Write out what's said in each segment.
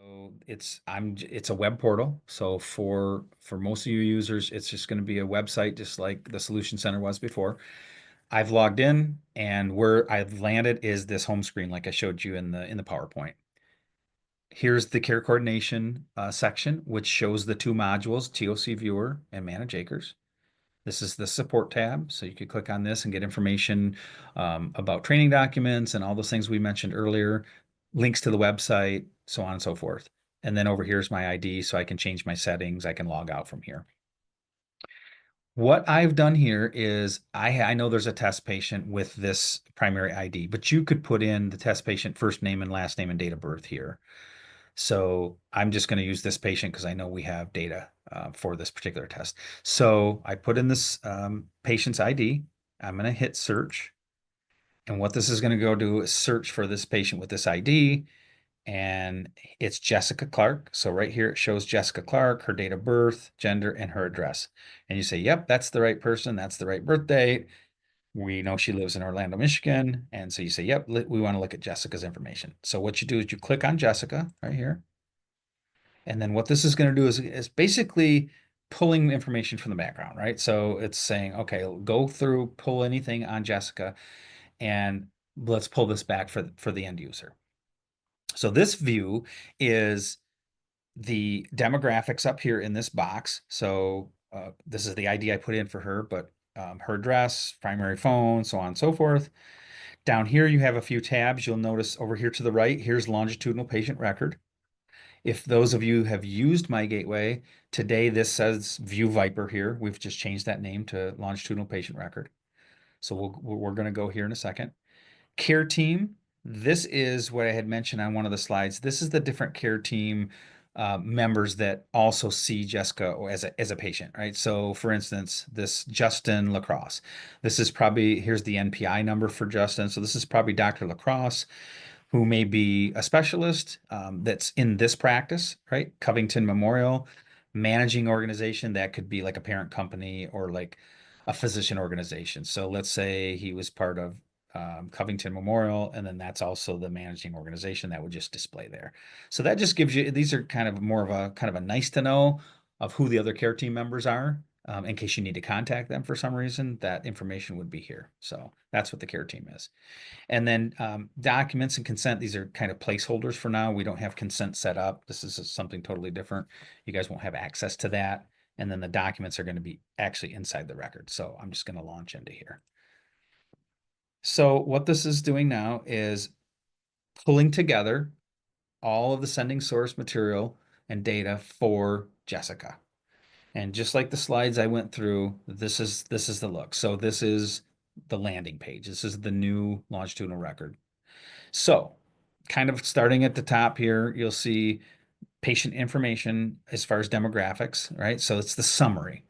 So it's a web portal. So for most of you users, it's just going to be a website, just like the Solution Center was before. I've logged in, and where I've landed is this home screen, like I showed you in the PowerPoint. Here's the care coordination section, which shows the two modules, TOC Viewer and Manage Acres. This is the support tab, so you could click on this and get information about training documents and all those things we mentioned earlier, links to the website, so on and so forth. And then over here is my ID, so I can change my settings. I can log out from here. What I've done here is I know there's a test patient with this primary ID, but you could put in the test patient first name and last name and date of birth here. So I'm just going to use this patient because I know we have data for this particular test. So I put in this patient's ID. I'm going to hit search. And what this is going to go do is search for this patient with this ID. And it's Jessica Clark. So right here, it shows Jessica Clark, her date of birth, gender, and her address. And you say, yep, that's the right person. That's the right birth date. We know she lives in Orlando, Michigan. And so you say, yep, we want to look at Jessica's information. So what you do is you click on Jessica right here. And then what this is going to do is basically pulling information from the background, right? So it's saying, okay, go through, pull anything on Jessica, and let's pull this back for the end user. So this view is the demographics up here in this box. So this is the ID I put in for her, but her address, primary phone, so on and so forth. Down here, you have a few tabs. You'll notice over here to the right, here's longitudinal patient record. If those of you have used My Gateway, today this says View Viper here. We've just changed that name to Longitudinal Patient Record. So we're going to go here in a second. Care team. This is what I had mentioned on one of the slides. This is the different care team members that also see Jessica as a patient, right? So for instance, this Justin Lacrosse. This is probably, here's the NPI number for Justin. So this is probably Dr. Lacrosse, who may be a specialist that's in this practice, right? Covington Memorial, managing organization that could be like a parent company or like a physician organization. So let's say he was part of Covington Memorial, and then that's also the managing organization that would just display there. So that just gives you, these are kind of more of a kind of a nice to know of who the other care team members are. In case you need to contact them for some reason, that information would be here. So that's what the care team is. And then documents and consent, these are kind of placeholders for now. We don't have consent set up. This is something totally different. You guys won't have access to that. And then the documents are going to be actually inside the record. So I'm just going to launch into here. So what this is doing now is pulling together all of the sending source material and data for Jessica. And just like the slides I went through, this is the look. So this is the landing page. This is the new longitudinal record. So kind of starting at the top here, you'll see patient information as far as demographics, right? So it's the summary.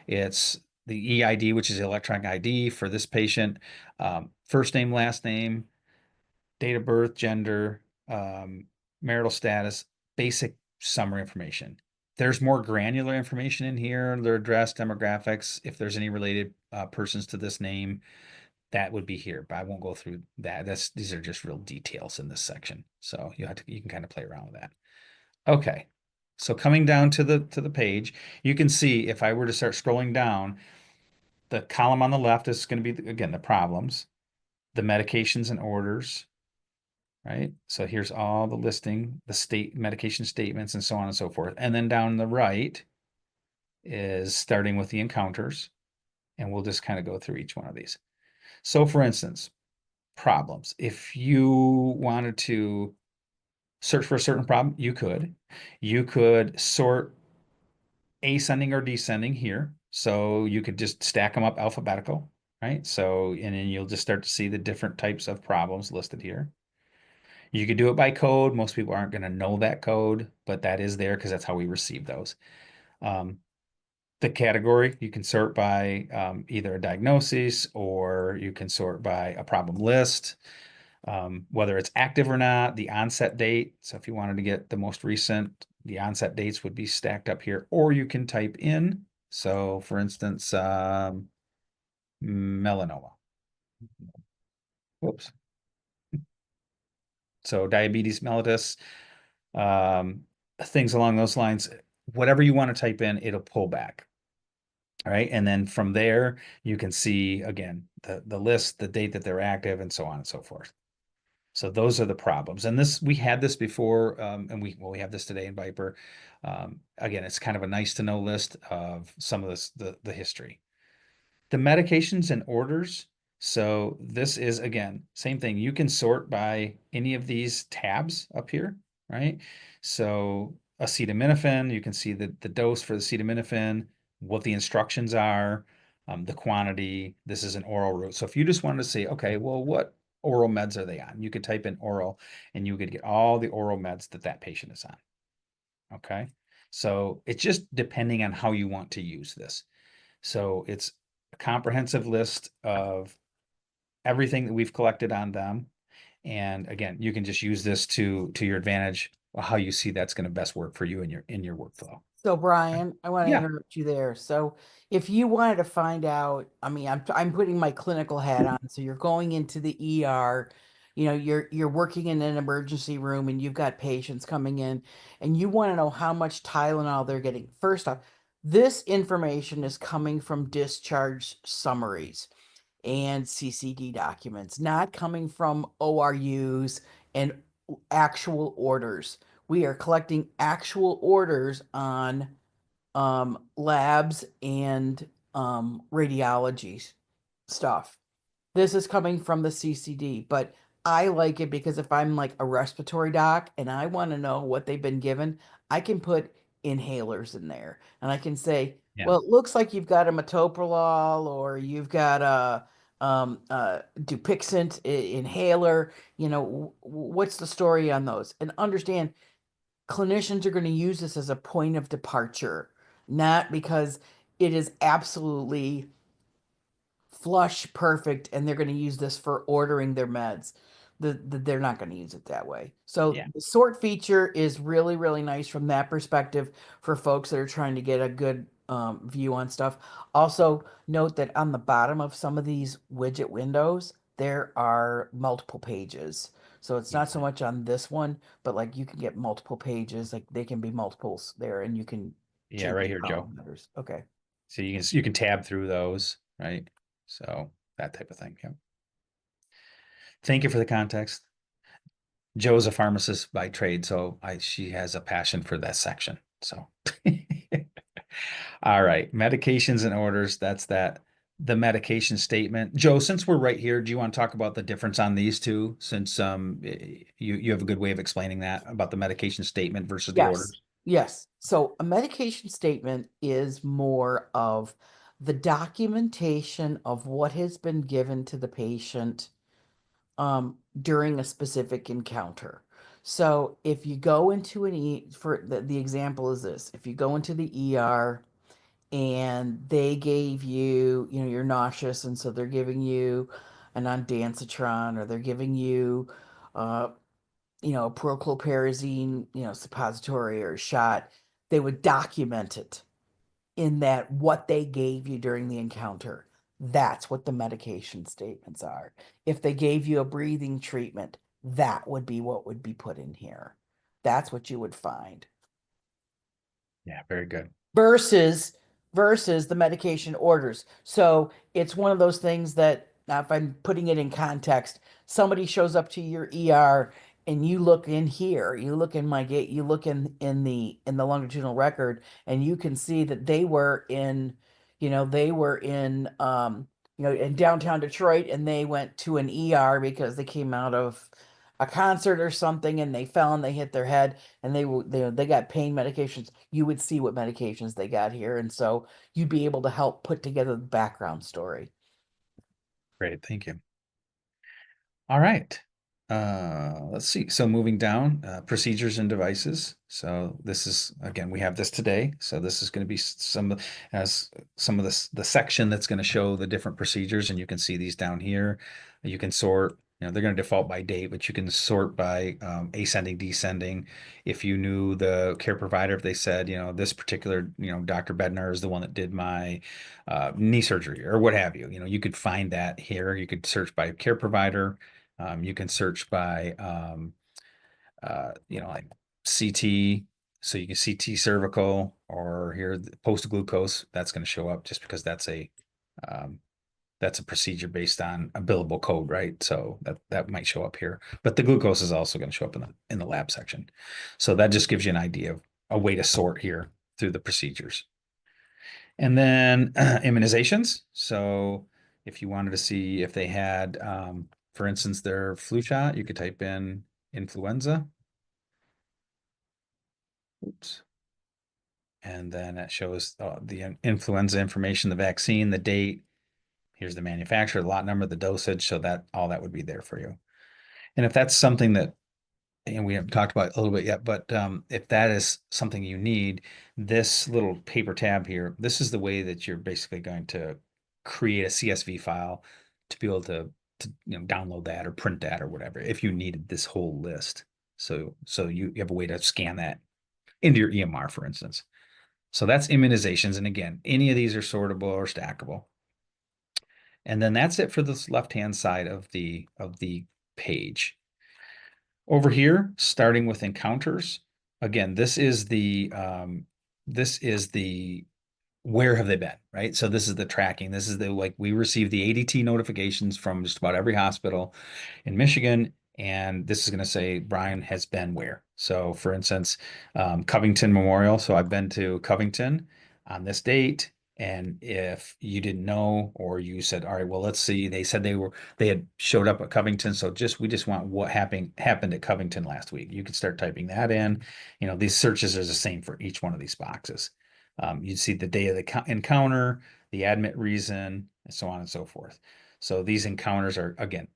It's the EID, which is the electronic ID for this patient, first name, last name, date of birth, gender, marital status, basic summary information. There's more granular information in here, their address, demographics, if there's any related persons to this name, that would be here, but I won't go through that. These are just real details in this section. So you can kind of play around with that. Okay. So coming down to the page, you can see if I were to start scrolling down, the column on the left is going to be, again, the problems, the medications and orders, right? So here's all the listing, the state medication statements, and so on and so forth. And then down the right is starting with the encounters, and we'll just kind of go through each one of these. So for instance, problems. If you wanted to search for a certain problem, you could. You could sort ascending or descending here. So you could just stack them up alphabetical, right? So, and then you'll just start to see the different types of problems listed here. You could do it by code. Most people aren't going to know that code, but that is there because that's how we receive those. Um, the category, you can sort by either a diagnosis or you can sort by a problem list, whether it's active or not, the onset date. So if you wanted to get the most recent, the onset dates would be stacked up here, or you can type in. So for instance, melanoma. Whoops. So diabetes mellitus, um, things along those lines. Whatever you want to type in, it'll pull back. All right. And then from there, you can see again the list, the date that they're active, and so on and so forth. So those are the problems. And this we had this before, and we have this today in Viper. Again, it's kind of a nice to know list of some of this the history. The medications and orders. So this is again, same thing. You can sort by any of these tabs up here, right? So acetaminophen, you can see the dose for the acetaminophen, what the instructions are, the quantity. This is an oral route. So if you just wanted to say, okay, well, what oral meds are they on? You could type in oral and you could get all the oral meds that that patient is on. Okay. So it's just depending on how you want to use this. So it's a comprehensive list of everything that we've collected on them. And again, you can just use this to your advantage, how you see that's going to best work for you in your workflow. So Okay. Brian, I want to Yeah. interrupt you there. So if you wanted to find out, I mean, I'm putting my clinical hat on. So you're going into the ER, you're working in an emergency room and you've got patients coming in and you want to know how much Tylenol they're getting. First off, this information is coming from discharge summaries and CCD documents, not coming from ORUs and actual orders. We are collecting actual orders on labs and radiology stuff. This is coming from the CCD, but I like it because if I'm like a respiratory doc and I want to know what they've been given, I can put inhalers in there and I can say, Yeah. well, it looks like you've got a metoprolol or you've got a Dupixent inhaler. What's the story on those? And understand clinicians are going to use this as a point of departure, not because it is absolutely flush perfect and they're going to use this for ordering their meds. They're not going to use it that way. So Yeah. the sort feature is really, really nice from that perspective for folks that are trying to get a good view on stuff. Also, note that on the bottom of some of these widget windows, there are multiple pages. So it's not so Yeah. much on this one, but like you can get multiple pages, like they can be multiples there and you can Yeah. change Right the here, Joe. column headers. Okay. So you can tab through those, right? So that type of thing. Yeah. Thank you for the context. Joe's a pharmacist by trade, so she has a passion for that section. So all right, medications and orders. That's that. The medication statement. Joe, since we're right here, do you want to talk about the difference on these two? Since you have a good way of explaining that about the medication statement versus the Yes. orders. Yes. So a medication statement is more of the documentation of what has been given to the patient during a specific encounter. So if you go into for the example is this, if you go into the ER and they gave you, you're nauseous, and so they're giving you an ondansetron or they're giving you uh, prochlorperazine, suppository or shot, they would document it in that what they gave you during the encounter. That's what the medication statements are. If they gave you a breathing treatment, that would be what would be put in here. That's what you would find Yeah, very good. versus the medication orders. So it's one of those things that now if I'm putting it in context, somebody shows up to your ER and you look in here, you look in my gate, you look in the longitudinal record and you can see that they were in downtown Detroit and they went to an ER because they came out of a concert or something and they fell and they hit their head and they got pain medications. You would see what medications they got here, and so you'd be able to help put together the background story. Great, thank you. All right. Let's see. So moving down, procedures and devices. So this is again, we have this today. So this is going to be as some of the section that's going to show the different procedures, and you can see these down here. You can sort. They're going to default by date, but you can sort by ascending, descending. If you knew the care provider, if they said, this particular, Dr. Bednar is the one that did my knee surgery or what have you. You could find that here. You could search by care provider. You can search by, like CT, so you can CT cervical or here post glucose. That's going to show up just because um, that's a procedure based on a billable code, right? So that might show up here, but the glucose is also going to show up in the lab section. So that just gives you an idea of a way to sort here through the procedures. And then immunizations. So if you wanted to see if they had, for instance, their flu shot, you could type in influenza. Oops. And then it shows the influenza information, the vaccine, the date. Here's the manufacturer, the lot number, the dosage. So that all that would be there for you. And if that's something that, and we haven't talked about it a little bit yet, but if that is something you need, this little paper tab here, this is the way that you're basically going to create a CSV file to be able to download that or print that or whatever if you needed this whole list. So you have a way to scan that into your EMR, for instance. So that's immunizations. And again, any of these are sortable or stackable. And then that's it for this left-hand side of the page. Over here, starting with encounters, again, this is the where have they been, right? So this is the tracking. This is the like we receive the ADT notifications from just about every hospital in Michigan, and this is going to say Brian has been where. So for instance, Covington Memorial. So I've been to Covington on this date. And if you didn't know, or you said, all right, well, let's see, they said they had showed up at Covington. So we just want what happened at Covington last week. You could start typing that in. These searches are the same for each one of these boxes. You'd see the day of the encounter, the admit reason, and so on and so forth. So these encounters are, again,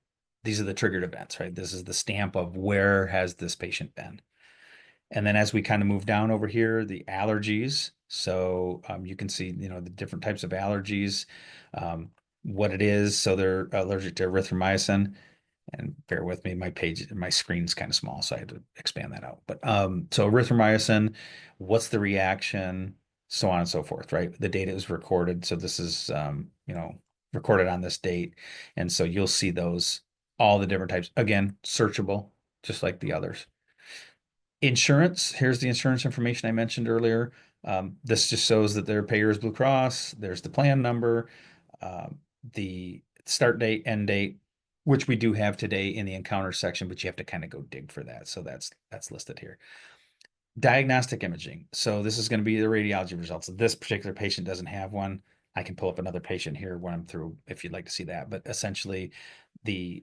these are the triggered events, right? This is the stamp of where has this patient been. And then as we kind of move down over here, the allergies. So you can see, the different types of allergies, what it is. So they're allergic to erythromycin. And bear with me, my screen's kind of small, so I had to expand that out. But so erythromycin, what's the reaction, so on and so forth, right? The data is recorded, so this is recorded on this date, and so you'll see those all the different types again, searchable, just like the others. Insurance, here's the insurance information I mentioned earlier. This just shows that their payer is Blue Cross. There's the plan number, the start date, end date, which we do have today in the encounter section, but you have to kind of go dig for that. So that's listed here. Diagnostic imaging. So this is going to be the radiology results. This particular patient doesn't have one. I can pull up another patient here when I'm through if you'd like to see that. But essentially, the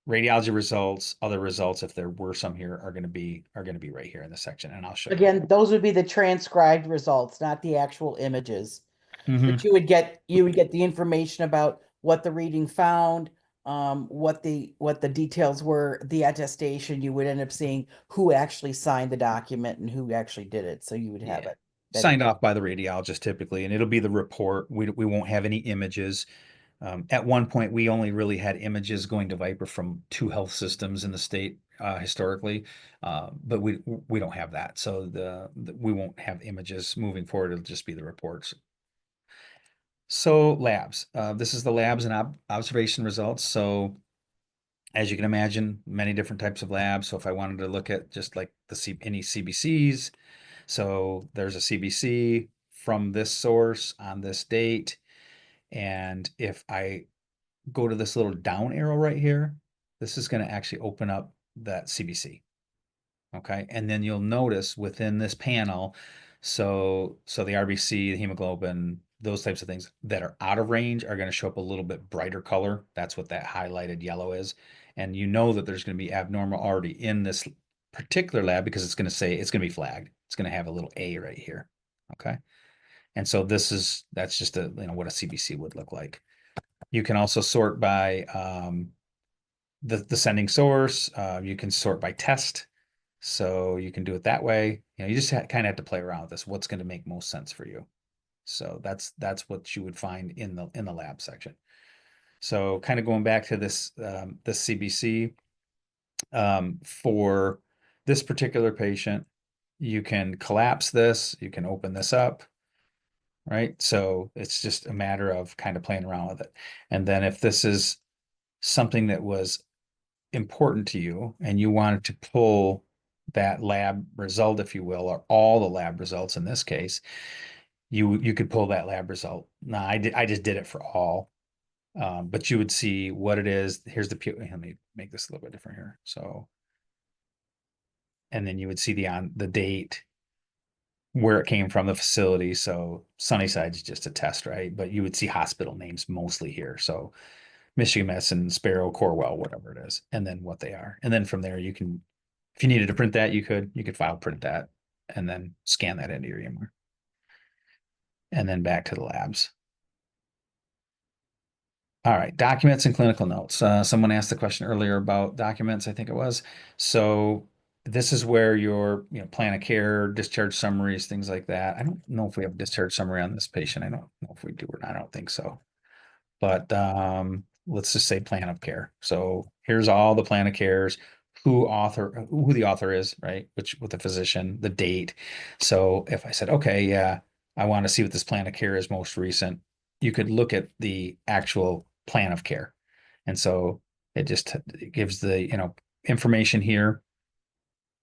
radiology results, other results, if there were some here, are going to be right here in this section, and I'll show you. Again, those would be the transcribed results, not the actual images. But Mhm. you would get the information about what the reading found, what the details were, the attestation. You would end up seeing who actually signed the document and who actually did it. So you would have Yeah. it. That Signed off by the radiologist typically, and it'll be the report. We won't have any images. At one point, we only really had images going to Viper from two health systems in the state historically, but we don't have that. So we won't have images moving forward. It'll just be the reports. So labs. This is the labs and observation results. So as you can imagine, many different types of labs. So if I wanted to look at just like any CBCs, so there's a CBC from this source on this date. And if I go to this little down arrow right here, this is going to actually open up that CBC. Okay. And then you'll notice within this panel, so the RBC, the hemoglobin, those types of things that are out of range are going to show up a little bit brighter color. That's what that highlighted yellow is. And you know that there's going to be abnormal already in this particular lab because it's going to say it's going to be flagged. It's going to have a little A right here. Okay. And so that's just what a CBC would look like. You can also sort by the sending source. You can sort by test. So you can do it that way. You just kind of have to play around with this. What's going to make most sense for you? So that's what you would find in the lab section. So kind of going back to this CBC for this particular patient, you can collapse this. You can open this up, right? So it's just a matter of kind of playing around with it. And then if this is something that was important to you and you wanted to pull that lab result, if you will, or all the lab results in this case, you could pull that lab result. Now, I just did it for all, but you would see what it is. Here's the let me make this a little bit different here. So, and then you would see the date, where it came from, the facility. So Sunnyside's just a test, right? But you would see hospital names mostly here. So Michigan Medicine, Sparrow, Corewell, whatever it is, and then what they are. And then from there, you can, if you needed to print that, you could file print that and then scan that into your EMR and then back to the labs. All right, documents and clinical notes. Someone asked the question earlier about documents, I think it was. So this is where your, plan of care, discharge summaries, things like that. I don't know if we have a discharge summary on this patient. I don't know if we do or not. I don't think so. But let's just say plan of care. So here's all the plan of cares, who the author is, right? Which with the physician, the date. So if I said, okay, yeah, I want to see what this plan of care is most recent, you could look at the actual plan of care. And so it gives the, information here.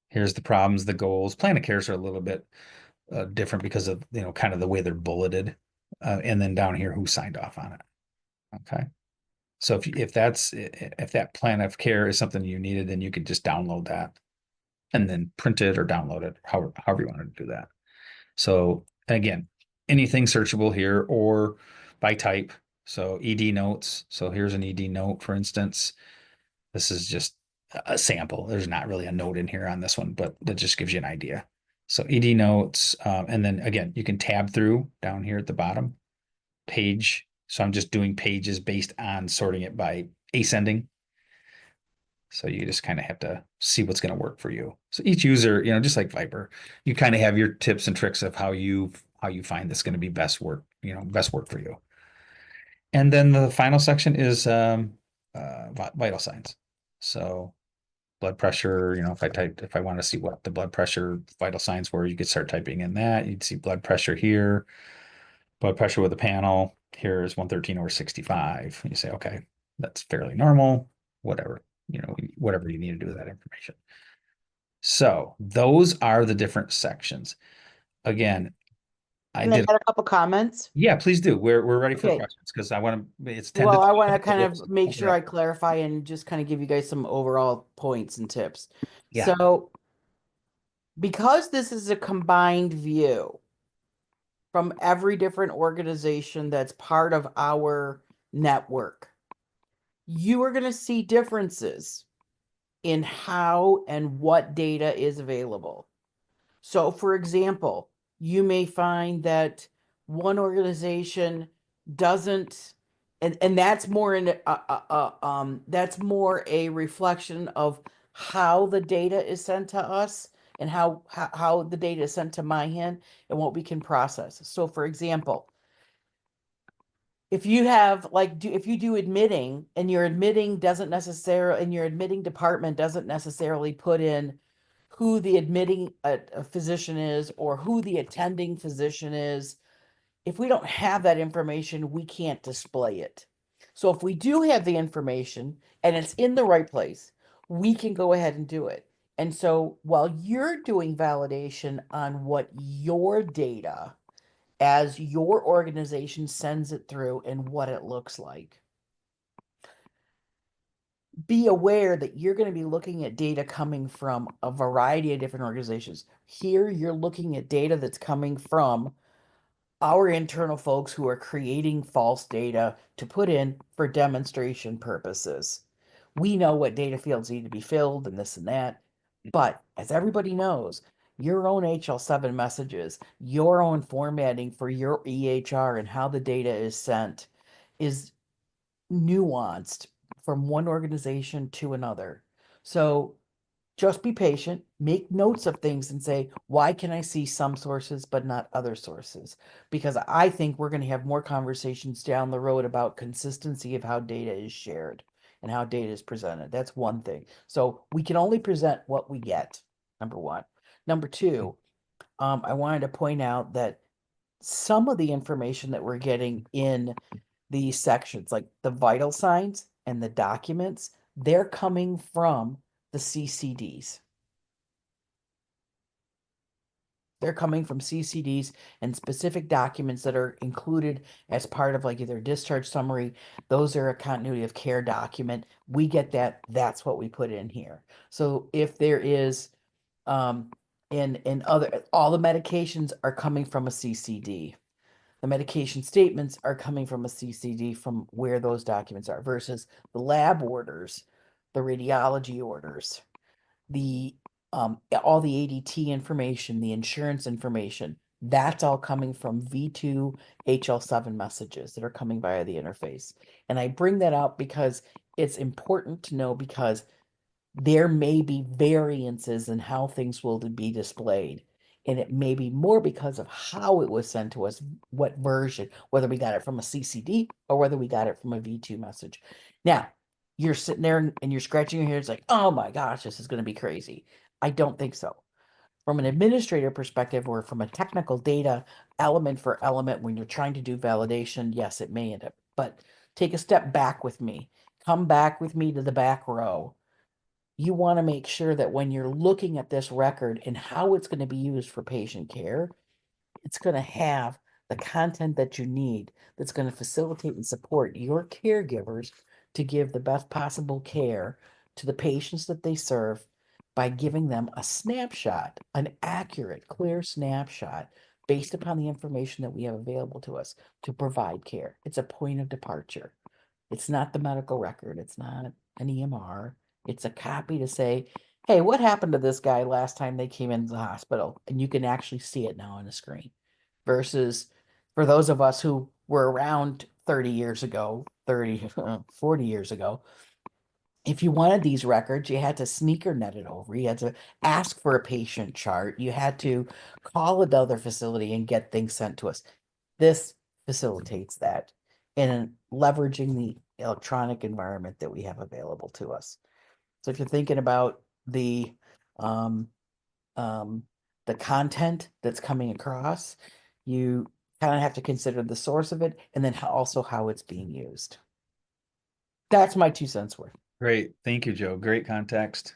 Here's the problems, the goals. Plan of cares are a little bit different because of, kind of the way they're bulleted. And then down here, who signed off on it. Okay. So if that plan of care is something you needed, then you could just download that and then print it or download it, however you wanted to do that. So again, anything searchable here or by type. So ED notes. So here's an ED note, for instance. This is just a sample. There's not really a note in here on this one, but that just gives you an idea. So ED notes, and then again, you can tab through down here at the bottom page. So I'm just doing pages based on sorting it by ascending. So you just kind of have to see what's going to work for you. So each user, just like Viper, you kind of have your tips and tricks of how you find this going to be best work for you. And then the final section is vital signs. So blood pressure, if I want to see what the blood pressure vital signs were, you could start typing in that. You'd see blood pressure here, blood pressure with a panel. Here is 113 over 65. And you say, okay, that's fairly normal, whatever, whatever you need to do with that information. So those are the different sections. Again, I And I did, got a couple comments. yeah, please do. We're ready for Okay. questions because I want to, it's 10 to Well, I want to 12. So kind let's of make open it sure I up. clarify and just kind of give you guys some overall points and tips. Yeah. So, because this is a combined view from every different organization that's part of our network, you are going to see differences in how and what data is available. So, for example, you may find that one organization doesn't, and that's more that's more a reflection of how the data is sent to us and how the data is sent to MiHIN and what we can process. So, for example, if you have if you do admitting and your admitting doesn't necessarily and your admitting department doesn't necessarily put in who the admitting a physician is or who the attending physician is, if we don't have that information, we can't display it. So if we do have the information and it's in the right place, we can go ahead and do it. And so while you're doing validation on what your data as your organization sends it through and what it looks like, be aware that you're going to be looking at data coming from a variety of different organizations. Here, you're looking at data that's coming from our internal folks who are creating false data to put in for demonstration purposes. We know what data fields need to be filled and this and that. But as everybody knows, your own HL7 messages, your own formatting for your EHR and how the data is sent is nuanced from one organization to another. So just be patient, make notes of things and say, why can I see some sources but not other sources? Because I think we're going to have more conversations down the road about consistency of how data is shared and how data is presented. That's one thing. So we can only present what we get, number one. Number two, I wanted to point out that some of the information that we're getting in these sections, like the vital signs and the documents, they're coming from the CCDs. They're coming from CCDs and specific documents that are included as part of like either discharge summary. Those are a continuity of care document. We get that. That's what we put in here. So if there is, in other, all the medications are coming from a CCD. The medication statements are coming from a CCD from where those documents are versus the lab orders, the radiology orders, the all the ADT information, the insurance information, that's all coming from V2 HL7 messages that are coming via the interface. And I bring that up because it's important to know because there may be variances in how things will be displayed. And it may be more because of how it was sent to us, what version, whether we got it from a CCD or whether we got it from a V2 message. Now, you're sitting there and you're scratching your head. It's like, oh my gosh, this is going to be crazy. I don't think so. From an administrator perspective or from a technical data element for element, when you're trying to do validation, yes, it may end up. But take a step back with me. Come back with me to the back row. You want to make sure that when you're looking at this record and how it's going to be used for patient care, it's going to have the content that you need that's going to facilitate and support your caregivers to give the best possible care to the patients that they serve by giving them a snapshot, an accurate, clear snapshot based upon the information that we have available to us to provide care. It's a point of departure. It's not the medical record. It's not an EMR. It's a copy to say, hey, what happened to this guy last time they came into the hospital? And you can actually see it now on the screen. Versus for those of us who were around 30 years ago, 30, 40 years ago, if you wanted these records, you had to sneaker net it over. You had to ask for a patient chart. You had to call another facility and get things sent to us. This facilitates that in leveraging the electronic environment that we have available to us. So if you're thinking about um, um, the content that's coming across, you kind of have to consider the source of it and then also how it's being used. That's my 2 cents worth. Great. Thank you, Joe. Great context.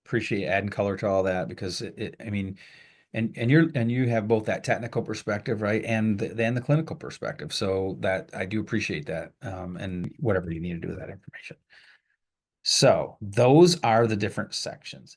Appreciate adding color to all that because I mean, and you have both that technical perspective, right, and the clinical perspective. So that I do appreciate that, and whatever you need to do with that information. So those are the different sections.